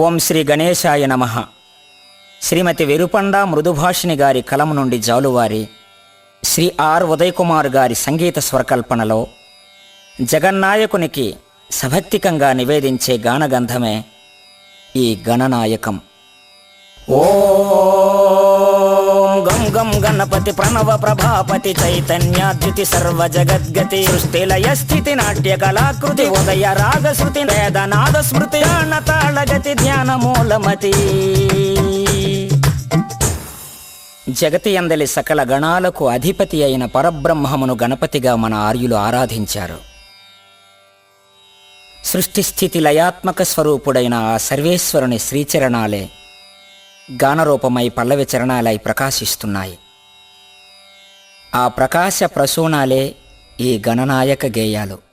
ఓం శ్రీ గణేశాయ నమః. శ్రీమతి వెరుపండ మృదుభాషిణి గారి కలం నుండి జాలువారి శ్రీ ఆర్ ఉదయ్ కుమార్ గారి సంగీత స్వరకల్పనలో జగన్నాయకునికి సభక్తికంగా నివేదించే గానగంధమే ఈ గణనాయకం. ఓం గం గం గణపతి ప్రణవ ప్రభాపతి చైతన్యాద్యుతి సర్వ జగద్గతి సృష్టిలయ స్థితి నాట్య కళాకృతి ఉదయ రాగ శృతి వేదనాద స్మృతి తాళగతి ధ్యాన మూలమతి. జగతి అందలి సకల గణాలకు అధిపతి అయిన పరబ్రహ్మమును గణపతిగా మన ఆర్యులు ఆరాధించారు. సృష్టిస్థితి లయాత్మక స్వరూపుడైన ఆ సర్వేశ్వరుని శ్రీచరణాలే గానరూపమై పల్లవి చరణాలై ప్రకాశిస్తున్నాయి. ఆ ప్రకాశ ప్రసూనాలే ఈ గణనాయక గేయాలు.